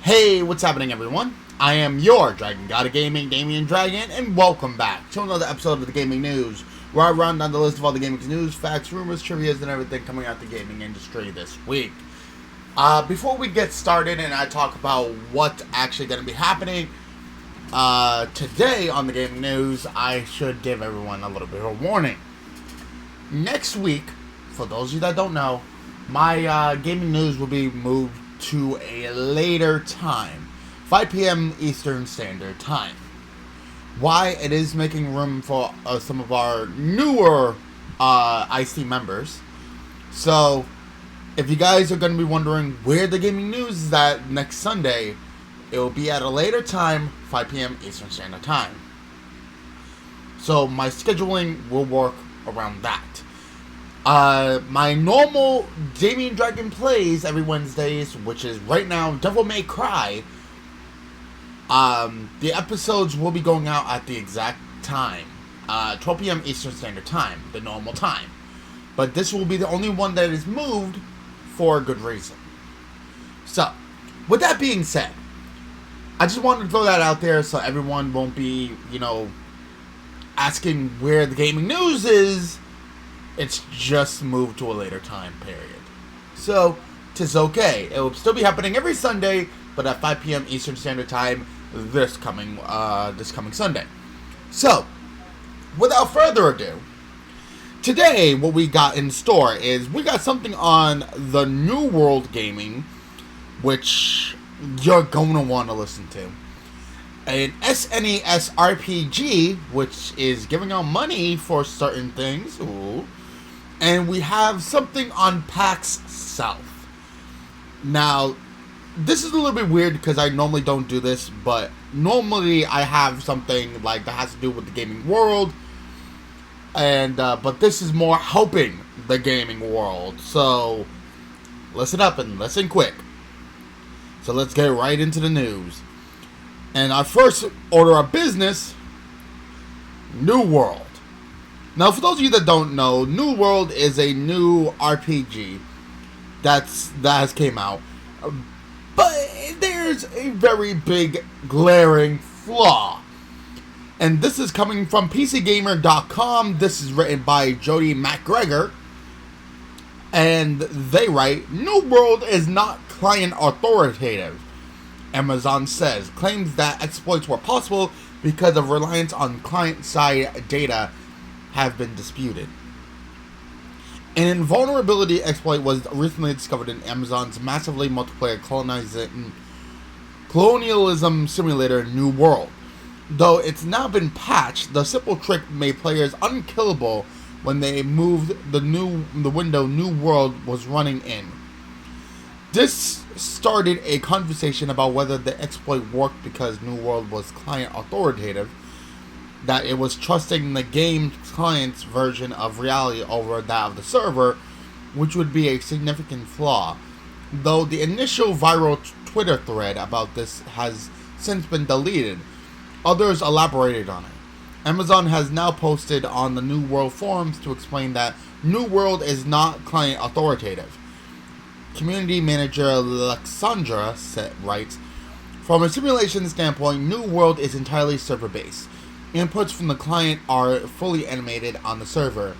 Hey, what's happening, everyone? I am your Dragon God of Gaming, Damian-Dragon, and welcome back to another episode of the Gaming News, where I run down the list of all the gaming news, facts, rumors, trivias, and everything coming out the gaming industry this week. Before we get started and I talk about what's actually going to be happening today on the Gaming News, I should give everyone a little bit of a warning. Next week, for those of you that don't know, my Gaming News will be moved to a later time, 5 p.m. Eastern Standard Time. Why? It is making room for some of our newer IC members. So, if you guys are going to be wondering where the gaming news is at next Sunday, it will be at a later time, 5 p.m. Eastern Standard Time. So, my scheduling will work around that. My normal Damian-Dragon plays every Wednesdays, which is right now Devil May Cry. The episodes will be going out at the exact time, 12 p.m. Eastern Standard Time, the normal time. But this will be the only one that is moved for a good reason. So, with that being said, I just wanted to throw that out there so everyone won't be, asking where the gaming news is. It's just moved to a later time period. So, 'tis okay. It will still be happening every Sunday, but at 5 p.m. Eastern Standard Time this coming Sunday. So, without further ado, today what we got in store is we got something on the New World Gaming, which you're going to want to listen to. An SNES RPG, which is giving out money for certain things. Ooh. And we have something on Pax South. Now, this is a little bit weird because I normally don't do this, but normally I have something like that has to do with the gaming world, and but this is more helping the gaming world. So, listen up and listen quick. So let's get right into the news. And our first order of business, New World. Now, for those of you that don't know, New World is a new RPG that has came out. But there's a very big glaring flaw. And this is coming from PCGamer.com. This is written by Jody McGregor. And they write, New World is not client authoritative. Amazon says, claims that exploits were possible because of reliance on client-side data have been disputed. An invulnerability exploit was recently discovered in Amazon's massively multiplayer colonialism simulator New World. Though it's now been patched, the simple trick made players unkillable when they moved the window New World was running in. This started a conversation about whether the exploit worked because New World was client authoritative, that it was trusting the game client's version of reality over that of the server, which would be a significant flaw. Though the initial viral Twitter thread about this has since been deleted, others elaborated on it. Amazon has now posted on the New World forums to explain that New World is not client authoritative. Community manager Alexandra writes, from a simulation standpoint, New World is entirely server-based. Inputs from the client are fully animated on the server,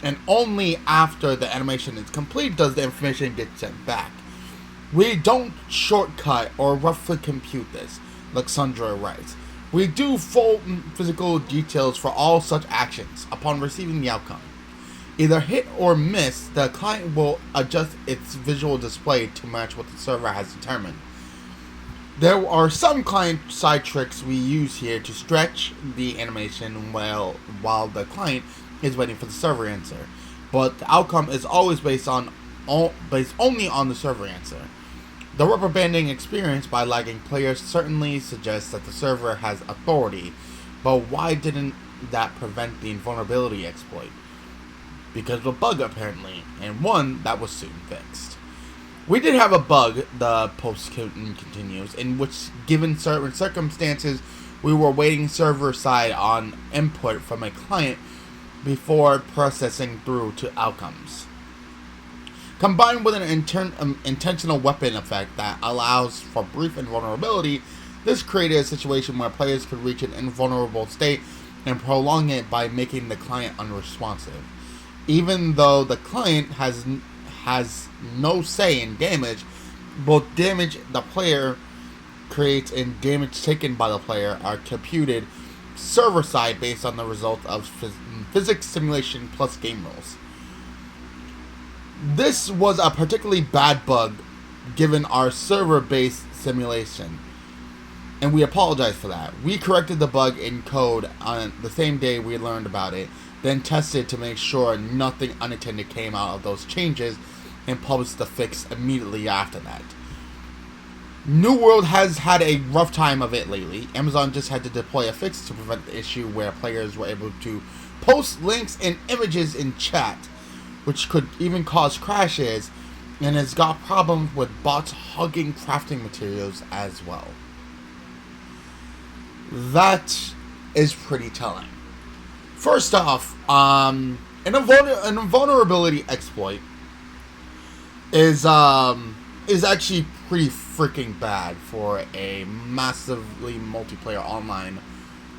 and only after the animation is complete does the information get sent back. We don't shortcut or roughly compute this, Alexandra writes. We do full physical details for all such actions upon receiving the outcome. Either hit or miss, the client will adjust its visual display to match what the server has determined. There are some client-side tricks we use here to stretch the animation while the client is waiting for the server answer, but the outcome is always based only on the server answer. The rubber banding experienced by lagging players certainly suggests that the server has authority, but why didn't that prevent the invulnerability exploit? Because of a bug apparently, and one that was soon fixed. We did have a bug, the post continues, in which, given certain circumstances, we were waiting server-side on input from a client before processing through to outcomes. Combined with an intentional weapon effect that allows for brief invulnerability, this created a situation where players could reach an invulnerable state and prolong it by making the client unresponsive. Even though the client has no say in damage, both damage the player creates and damage taken by the player are computed server-side based on the result of physics simulation plus game rules. This was a particularly bad bug given our server-based simulation, and we apologize for that. We corrected the bug in code on the same day we learned about it, then tested to make sure nothing unintended came out of those changes, and published the fix immediately after that. New World has had a rough time of it lately. Amazon just had to deploy a fix to prevent the issue where players were able to post links and images in chat, which could even cause crashes, and has got problems with bots hugging crafting materials as well. That is pretty telling. First off, an invulnerability exploit is actually pretty freaking bad for a massively multiplayer online,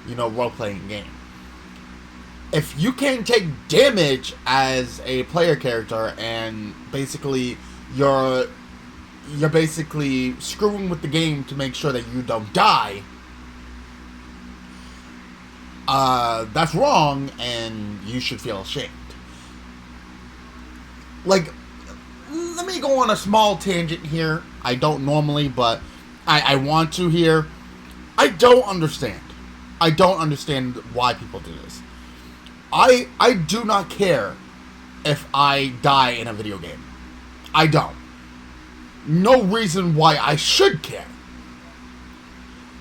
role-playing game. If you can take damage as a player character and basically you're basically screwing with the game to make sure that you don't die, that's wrong and you should feel ashamed. Like, let me go on a small tangent here. I don't normally, but I want to here. I don't understand. I don't understand why people do this. I do not care if I die in a video game. I don't. No reason why I should care.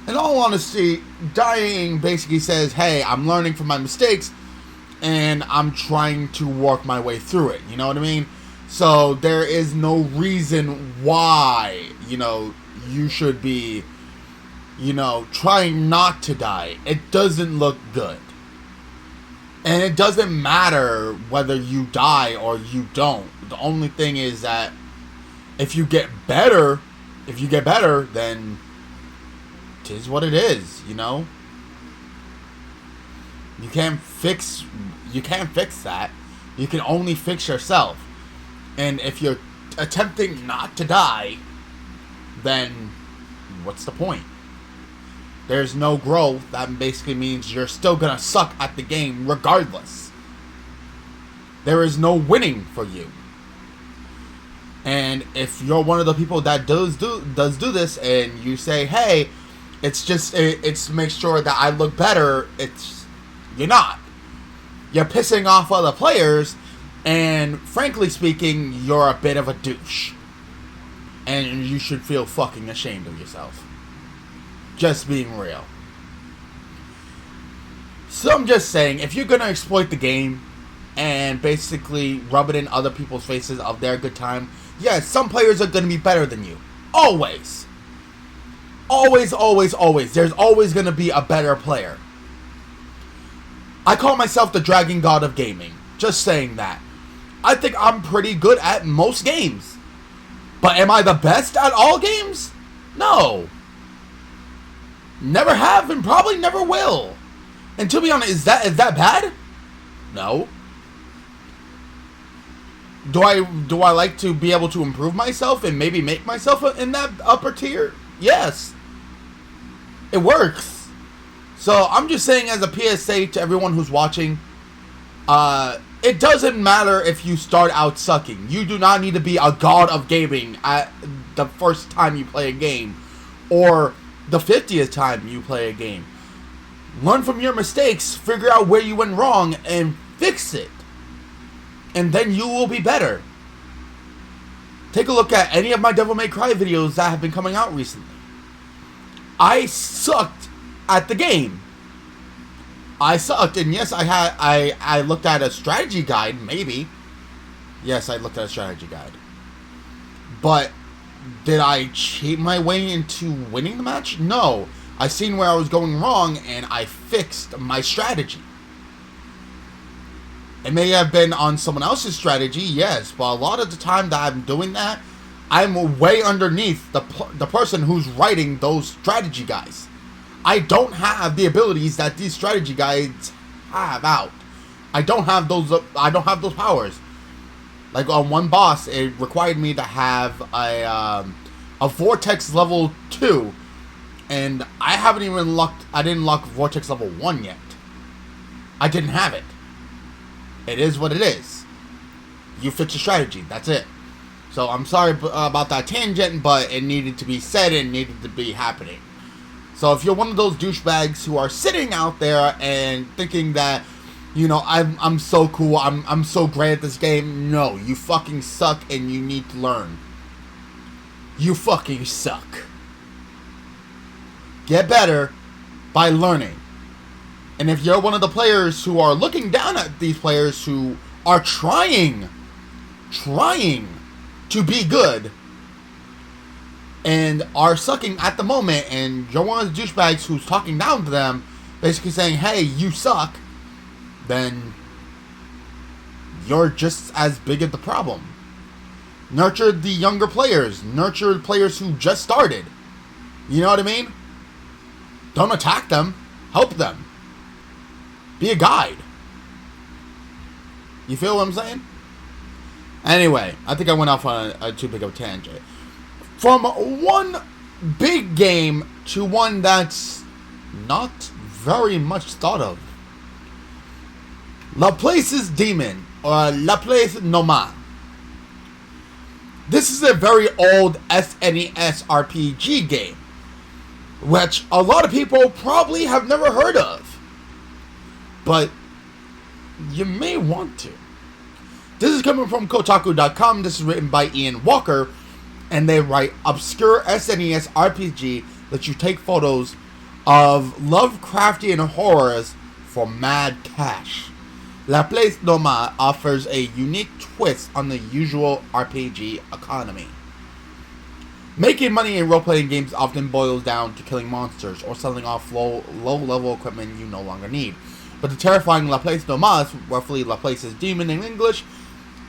In all honesty, dying basically says, hey, I'm learning from my mistakes, and I'm trying to work my way through it. You know what I mean? So there is no reason why, you should be, trying not to die. It doesn't look good. And it doesn't matter whether you die or you don't. The only thing is that if you get better, then it is what it is, You can't fix that. You can only fix yourself. And if you're attempting not to die, then what's the point? There's no growth. That basically means you're still gonna suck at the game regardless. There is no winning for you. And if you're one of the people that does do this, and you say, hey, it's to make sure that I look better, you're not. You're pissing off other players, and frankly speaking, you're a bit of a douche. And you should feel fucking ashamed of yourself. Just being real. So I'm just saying, if you're gonna exploit the game and basically rub it in other people's faces of their good time, yes, some players are gonna be better than you. Always. Always, always, always. There's always gonna be a better player. I call myself the Dragon God of Gaming. Just saying that. I think I'm pretty good at most games. But am I the best at all games? No. Never have and probably never will. And to be honest, is that bad? No. Do I like to be able to improve myself and maybe make myself in that upper tier? Yes. It works. So I'm just saying, as a PSA to everyone who's watching, it doesn't matter if you start out sucking. You do not need to be a god of gaming at the first time you play a game, or the 50th time you play a game. Learn from your mistakes, figure out where you went wrong, and fix it. And then you will be better. Take a look at any of my Devil May Cry videos that have been coming out recently. I sucked at the game. I sucked, and yes, I looked at a strategy guide, maybe. Yes, I looked at a strategy guide. But did I cheat my way into winning the match? No. I seen where I was going wrong, and I fixed my strategy. It may have been on someone else's strategy, yes, but a lot of the time that I'm doing that, I'm way underneath the person who's writing those strategy guides. I don't have the abilities that these strategy guides have out. I don't have those powers. Like on one boss, it required me to have a Vortex level 2, and I didn't lock Vortex level 1 yet. I didn't have it. It is what it is. You fix your strategy. That's it. So I'm sorry about that tangent, but it needed to be said and needed to be happening. So if you're one of those douchebags who are sitting out there and thinking that, you know, I'm so cool, I'm so great at this game, no, you fucking suck and you need to learn. You fucking suck. Get better by learning. And if you're one of the players who are looking down at these players who are trying to be good and are sucking at the moment, and you're one of the douchebags who's talking down to them, basically saying, hey, you suck, then you're just as big of the problem. Nurture the younger players. Nurture players who just started. You know what I mean? Don't attack them. Help them. Be a guide. You feel what I'm saying? Anyway, I think I went off on a too big of a tangent. From one big game to one that's not very much thought of. Place Doma, or Place Doma. This is a very old SNES RPG game, which a lot of people probably have never heard of. But you may want to. This is coming from Kotaku.com. This is written by Ian Walker, and they write, obscure SNES RPG lets you take photos of Lovecraftian horrors for mad cash. Place Doma offers a unique twist on the usual RPG economy. Making money in role-playing games often boils down to killing monsters or selling off low-level equipment you no longer need. But the terrifying Place Doma, roughly Place's demon in English,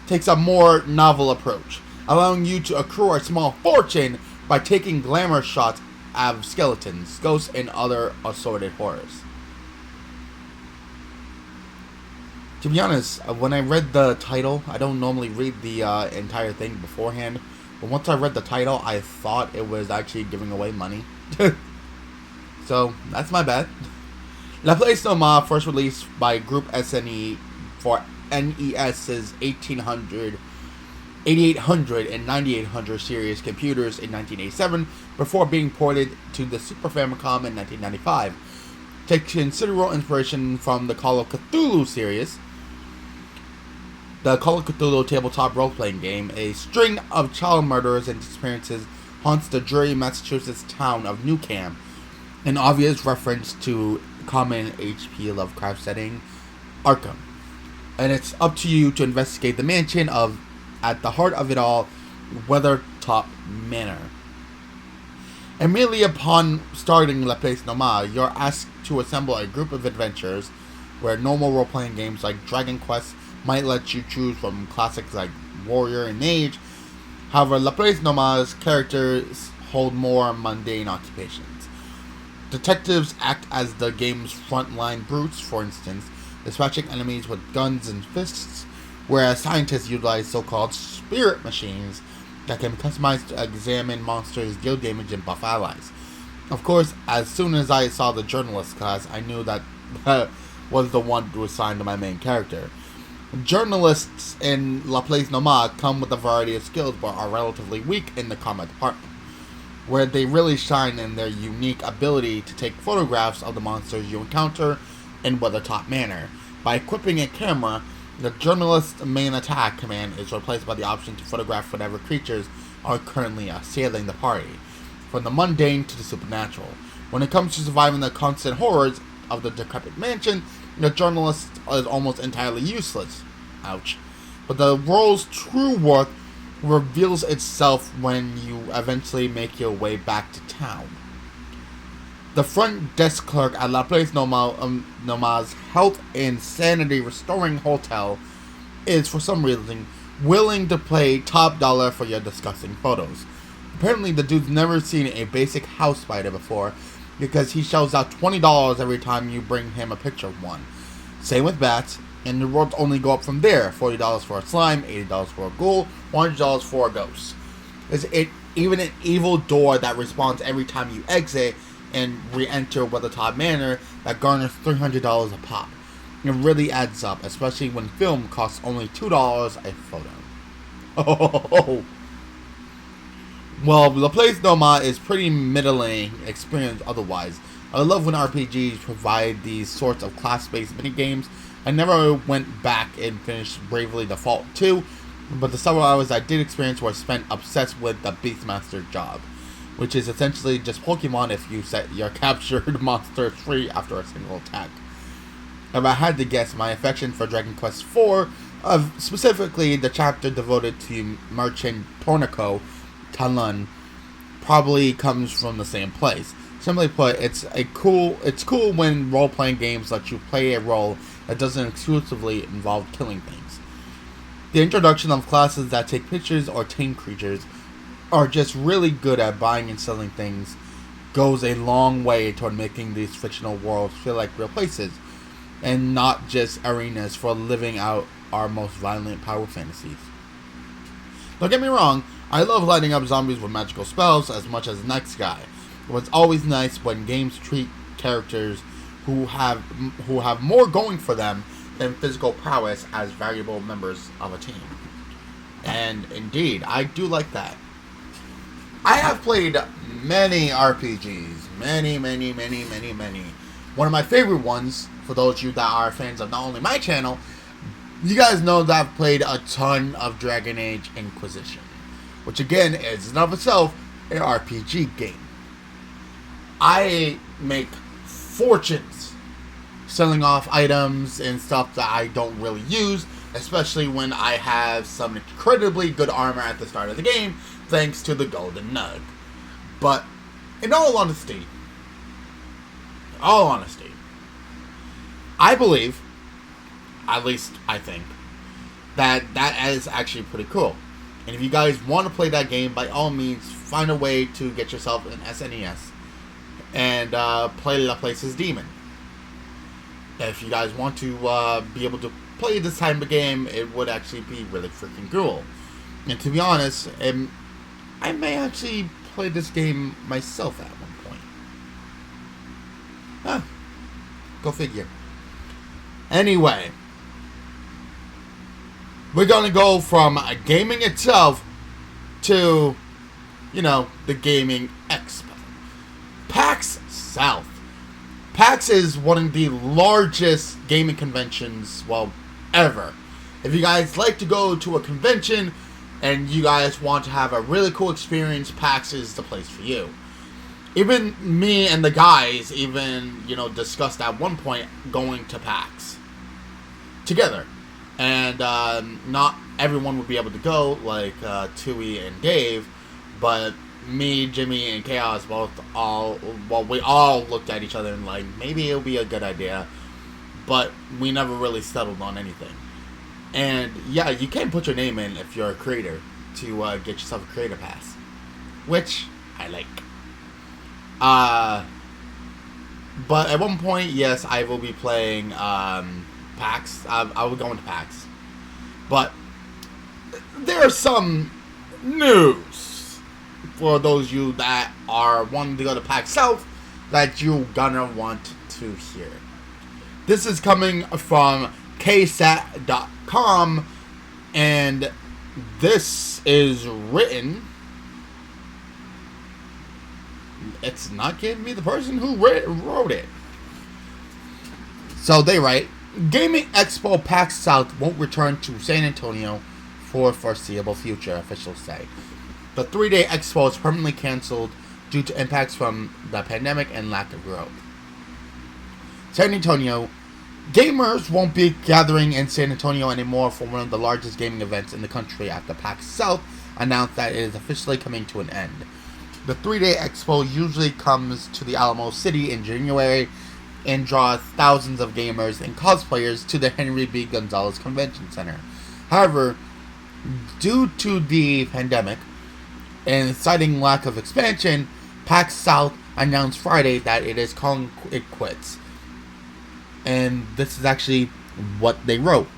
takes a more novel approach, allowing you to accrue a small fortune by taking glamour shots of skeletons, ghosts, and other assorted horrors. To be honest, when I read the title, I don't normally read the entire thing beforehand, but once I read the title, I thought it was actually giving away money. So, that's my bad. Place Doma, first released by Group SNE for NES's 8800 and 9800 series computers in 1987, before being ported to the Super Famicom in 1995. Takes considerable inspiration from the Call of Cthulhu series. The Call of Cthulhu tabletop role-playing game, a string of child murderers and disappearances haunts the dreary Massachusetts town of Newcam, an obvious reference to common H.P. Lovecraft setting, Arkham. And it's up to you to investigate the mansion of, at the heart of it all, Weathertop Manor. Immediately upon starting Place Doma, you're asked to assemble a group of adventurers, where normal role-playing games like Dragon Quest might let you choose from classics like Warrior and Mage. However, Place Doma's characters hold more mundane occupations. Detectives act as the game's frontline brutes, for instance, dispatching enemies with guns and fists, whereas scientists utilize so-called spirit machines that can be customized to examine monsters, deal damage, and buff allies. Of course, as soon as I saw the journalist class, I knew that was the one who was assigned to my main character. Journalists in Place Doma come with a variety of skills, but are relatively weak in the combat department, where they really shine in their unique ability to take photographs of the monsters you encounter in Weathertop Manor. By equipping a camera, the journalist's main attack command is replaced by the option to photograph whatever creatures are currently assailing the party, from the mundane to the supernatural. When it comes to surviving the constant horrors of the decrepit mansion, the journalist is almost entirely useless. Ouch. But the role's true worth reveals itself when you eventually make your way back to town. The front desk clerk at Place Doma, Noma's health and sanity restoring hotel is, for some reason, willing to pay top dollar for your disgusting photos. Apparently, the dude's never seen a basic house spider before, because he shells out $20 every time you bring him a picture of one. Same with bats, and the rewards only go up from there. $40 for a slime, $80 for a ghoul, $100 for a ghost. There's even an evil door that responds every time you exit and re-enter Weathertop Manor that garners $300 a pop. It really adds up, especially when film costs only $2 a photo. Oh. Well, the Place Doma is pretty middling experience otherwise. I love when RPGs provide these sorts of class-based minigames. I never went back and finished Bravely Default 2, but the several hours I did experience were spent obsessed with the Beastmaster job, which is essentially just Pokemon if you set your captured monsters free after a single attack. If I had to guess, my affection for Dragon Quest IV, specifically the chapter devoted to Merchant Tornico Talon, probably comes from the same place. Simply put, it's cool when role-playing games let you play a role that doesn't exclusively involve killing things. The introduction of classes that take pictures or tame creatures are just really good at buying and selling things goes a long way toward making these fictional worlds feel like real places, and not just arenas for living out our most violent power fantasies. Don't get me wrong, I love lighting up zombies with magical spells as much as the next guy. It's always nice when games treat characters who have more going for them than physical prowess as valuable members of a team. And indeed, I do like that. I have played many RPGs. Many. One of my favorite ones, for those of you that are fans of not only my channel, you guys know that I've played a ton of Dragon Age Inquisition, which again is in of itself an RPG game. I make fortunes selling off items and stuff that I don't really use, especially when I have some incredibly good armor at the start of the game, thanks to the Golden Nug. But in all honesty, I believe, at least I think, that is actually pretty cool. And if you guys want to play that game, by all means, find a way to get yourself an SNES and play La Place's Demon. If you guys want to be able to play this type of game, it would actually be really freaking cool. And to be honest, I may actually play this game myself at one point. Go figure. Anyway, we're going to go from gaming itself to, the gaming expo. Pax South. PAX is one of the largest gaming conventions, ever. If you guys like to go to a convention and you guys want to have a really cool experience, PAX is the place for you. Even me and the guys discussed at one point going to PAX together. And not everyone would be able to go, like Tui and Dave, but me, Jimmy, and Chaos we all looked at each other and like, maybe it'll be a good idea, but we never really settled on anything. And yeah, you can put your name in if you're a creator to get yourself a creator pass, which I like. But at one point, yes, I will be playing PAX. I will go into PAX, but there's some news for those of you that are wanting to go to Pax South that you're gonna want to hear. This is coming from ksat.com, and this is written. It's not giving me the person who wrote it. So they write, Gaming Expo Pax South won't return to San Antonio for foreseeable future, officials say. The 3-day expo is permanently canceled due to impacts from the pandemic and lack of growth. San Antonio. Gamers won't be gathering in San Antonio anymore for one of the largest gaming events in the country after PAX South announced that it is officially coming to an end. The 3-day expo usually comes to the Alamo City in January and draws thousands of gamers and cosplayers to the Henry B. Gonzalez Convention Center. However, due to the pandemic and citing lack of expansion, Pax South announced Friday that it is calling it quits. And this is actually what they wrote.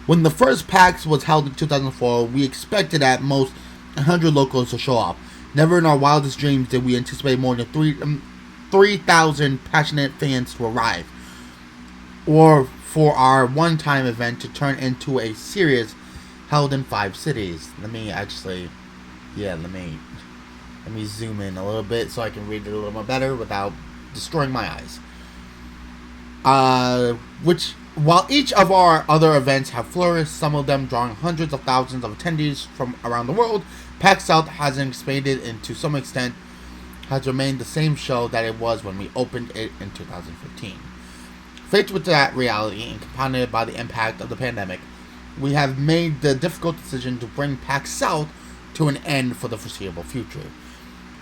When the first PAX was held in 2004, we expected at most 100 locals to show up. Never in our wildest dreams did we anticipate more than 3,000 passionate fans to arrive, or for our one-time event to turn into a series held in 5 cities. Let me zoom in a little bit so I can read it a little more better without destroying my eyes. While each of our other events have flourished, some of them drawing hundreds of thousands of attendees from around the world, Pax South hasn't expanded and to some extent has remained the same show that it was when we opened it in 2015. Faced with that reality and compounded by the impact of the pandemic, we have made the difficult decision to bring Pax South to an end for the foreseeable future.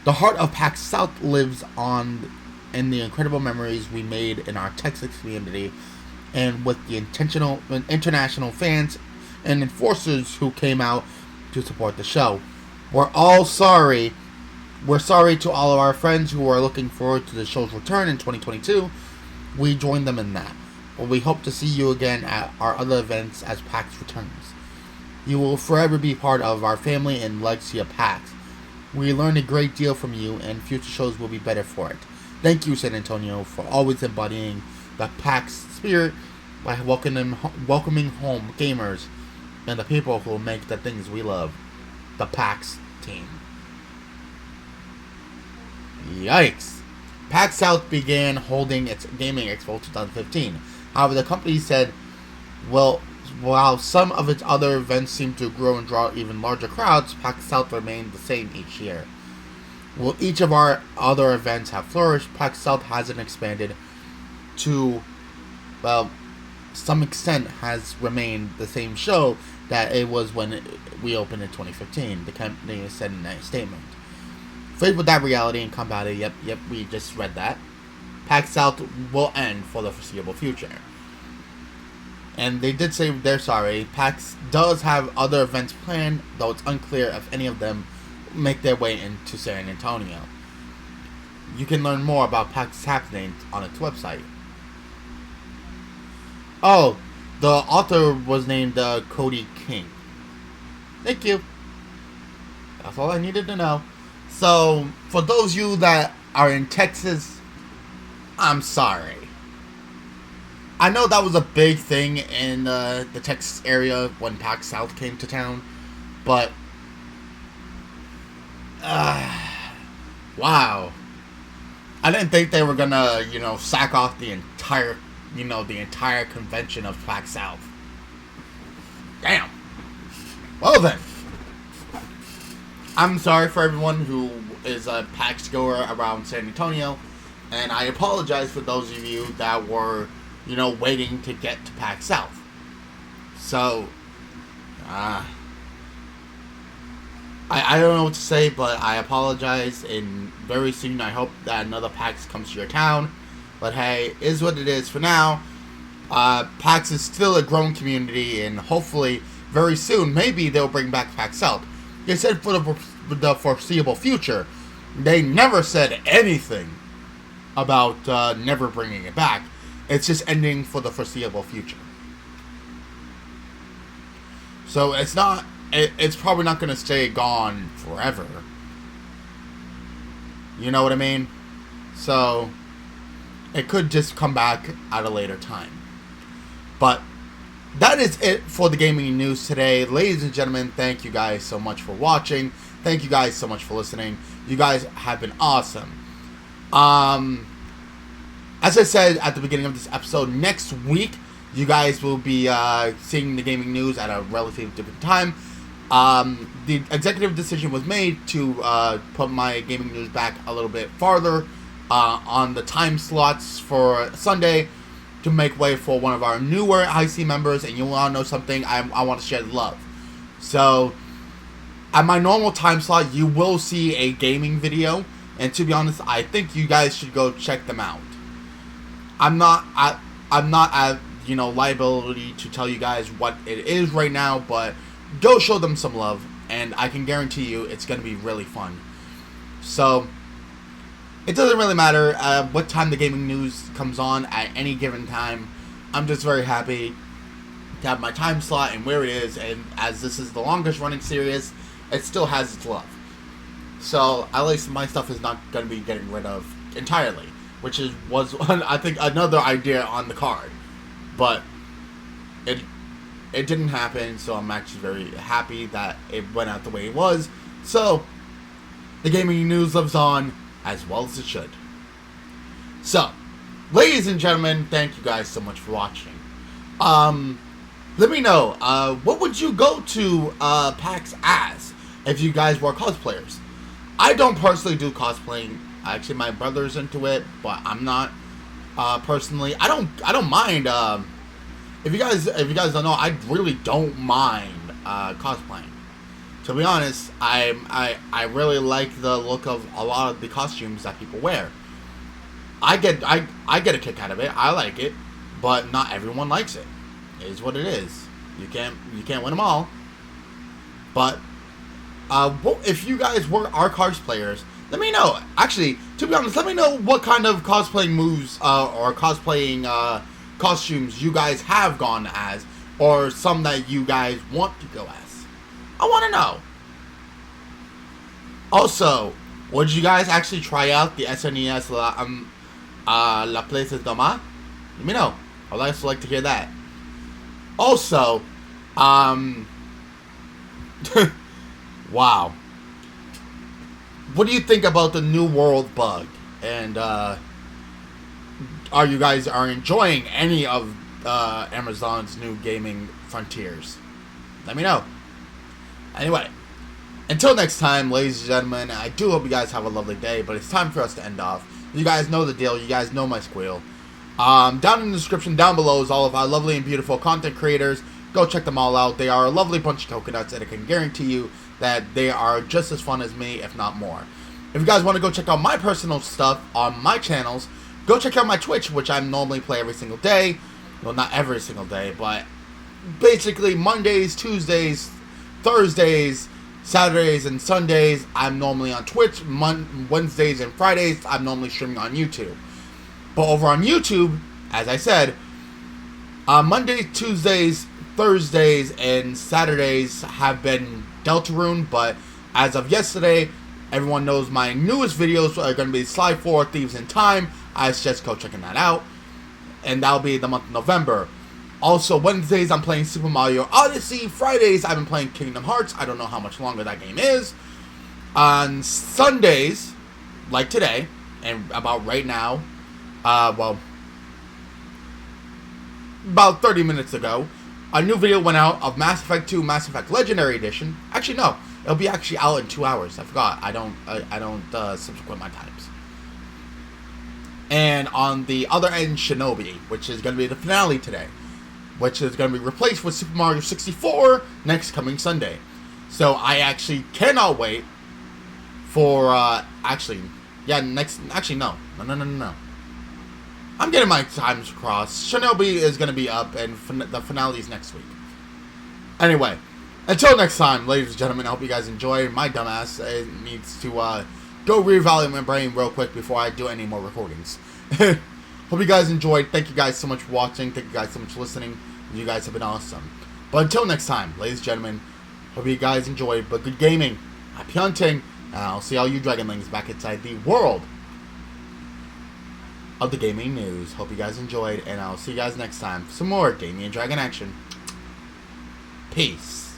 The heart of Pax South lives on in the incredible memories we made in our Texas community and with the international fans and enforcers who came out to support the show. We're sorry to all of our friends who are looking forward to the show's return in 2022. We join them in that. But we hope to see you again at our other events as PAX returns. You will forever be part of our family and legacy of PAX. We learned a great deal from you, and future shows will be better for it. Thank you, San Antonio, for always embodying the PAX spirit by welcoming home gamers and the people who make the things we love. The PAX team. Yikes. PAX South began holding its Gaming Expo 2015. However, the company said, well, while some of its other events seem to grow and draw even larger crowds, PAX South remained the same each year. While each of our other events have flourished, PAX South hasn't expanded to, well, some extent has remained the same show that it was when we opened in 2015, the company said in that statement. Faced with that reality and combated, yep, we just read that, PAX South will end for the foreseeable future. And they did say they're sorry. PAX does have other events planned, though it's unclear if any of them make their way into San Antonio. You can learn more about PAX happening on its website. Oh, the author was named Cody King. Thank you. That's all I needed to know. So, for those of you that are in Texas, I'm sorry. I know that was a big thing in the Texas area when PAX South came to town, but wow. I didn't think they were gonna, sack off the entire convention of PAX South. Damn. Well then. I'm sorry for everyone who is a PAX goer around San Antonio, and I apologize for those of you that were, waiting to get to PAX South. So, I don't know what to say, but I apologize, and very soon I hope that another PAX comes to your town. But hey, is what it is for now. PAX is still a growing community, and hopefully, very soon, maybe they'll bring back PAX South. They said for the foreseeable future. They never said anything about never bringing it back. It's just ending for the foreseeable future. So it's not. It's probably not going to stay gone forever. You know what I mean? So it could just come back at a later time. But that is it for the gaming news today. Ladies and gentlemen, thank you guys so much for watching. Thank you guys so much for listening. You guys have been awesome. As I said at the beginning of this episode, next week you guys will be seeing the gaming news at a relatively different time. The executive decision was made to put my gaming news back a little bit farther on the time slots for Sunday to make way for one of our newer IC members. And you want to know something? I want to share the love. So At my normal time slot, you will see a gaming video, and to be honest, I think you guys should go check them out. I'm not at liability to tell you guys what it is right now, but go show them some love, and I can guarantee you it's going to be really fun. So, it doesn't really matter what time the gaming news comes on at any given time. I'm just very happy to have my time slot and where it is, and as this is the longest running series, it still has its love. So, at least my stuff is not going to be getting rid of entirely, which was I think another idea on the card. But it didn't happen, so I'm actually very happy that it went out the way it was. So, the gaming news lives on as well as it should. So, ladies and gentlemen, thank you guys so much for watching. Let me know, what would you go to PAX as if you guys were cosplayers? I don't personally do cosplaying. Actually, my brother's into it, but I'm not. Personally, I don't mind. If you guys don't know, I really don't mind cosplaying. To be honest, I really like the look of a lot of the costumes that people wear. I get a kick out of it. I like it, but not everyone likes it. It is what it is. You can't win them all. But if you guys are cosplayers, let me know. Actually, to be honest, let me know what kind of cosplaying moves or cosplaying costumes you guys have gone as, or some that you guys want to go as. I want to know. Also, would you guys actually try out the SNES La Place Doma? Let me know. I'd also like to hear that. Also, wow. What do you think about the New World bug? And are you guys enjoying any of Amazon's new gaming frontiers? Let me know. Anyway, until next time, ladies and gentlemen, I do hope you guys have a lovely day, but it's time for us to end off. You guys know the deal. You guys know my squeal. Down in the description down below is all of our lovely and beautiful content creators. Go check them all out. They are a lovely bunch of coconuts, and I can guarantee you that they are just as fun as me, if not more. If you guys want to go check out my personal stuff on my channels, go check out my Twitch, which I normally play every single day. Well, not every single day, but basically Mondays, Tuesdays, Thursdays, Saturdays, and Sundays, I'm normally on Twitch. Wednesdays and Fridays, I'm normally streaming on YouTube. But over on YouTube, as I said, Mondays, Tuesdays, Thursdays, and Saturdays have been Deltarune, but as of yesterday, everyone knows my newest videos are going to be Sly 4 Thieves in Time. I suggest go checking that out. And that'll be the month of November. Also, Wednesdays, I'm playing Super Mario Odyssey. Fridays, I've been playing Kingdom Hearts. I don't know how much longer that game is. On Sundays, like today, and about right now, well, about 30 minutes ago, a new video went out of Mass Effect 2 Mass Effect Legendary Edition. Actually, no. It'll be actually out in 2 hours. I forgot. I don't subsequent my times. And on the other end, Shinobi, which is going to be the finale today, which is going to be replaced with Super Mario 64 next coming Sunday. So I actually cannot wait for, no. I'm getting my times crossed. Shinobi is going to be up, and the finale is next week. Anyway, until next time, ladies and gentlemen, I hope you guys enjoy. My dumbass needs to go reevaluate my brain real quick before I do any more recordings. Hope you guys enjoyed. Thank you guys so much for watching. Thank you guys so much for listening. You guys have been awesome. But until next time, ladies and gentlemen, hope you guys enjoyed. But good gaming, happy hunting, and I'll see all you Dragonlings back inside the world of the gaming news. Hope you guys enjoyed, and I'll see you guys next time for some more Damian Dragon action. Peace.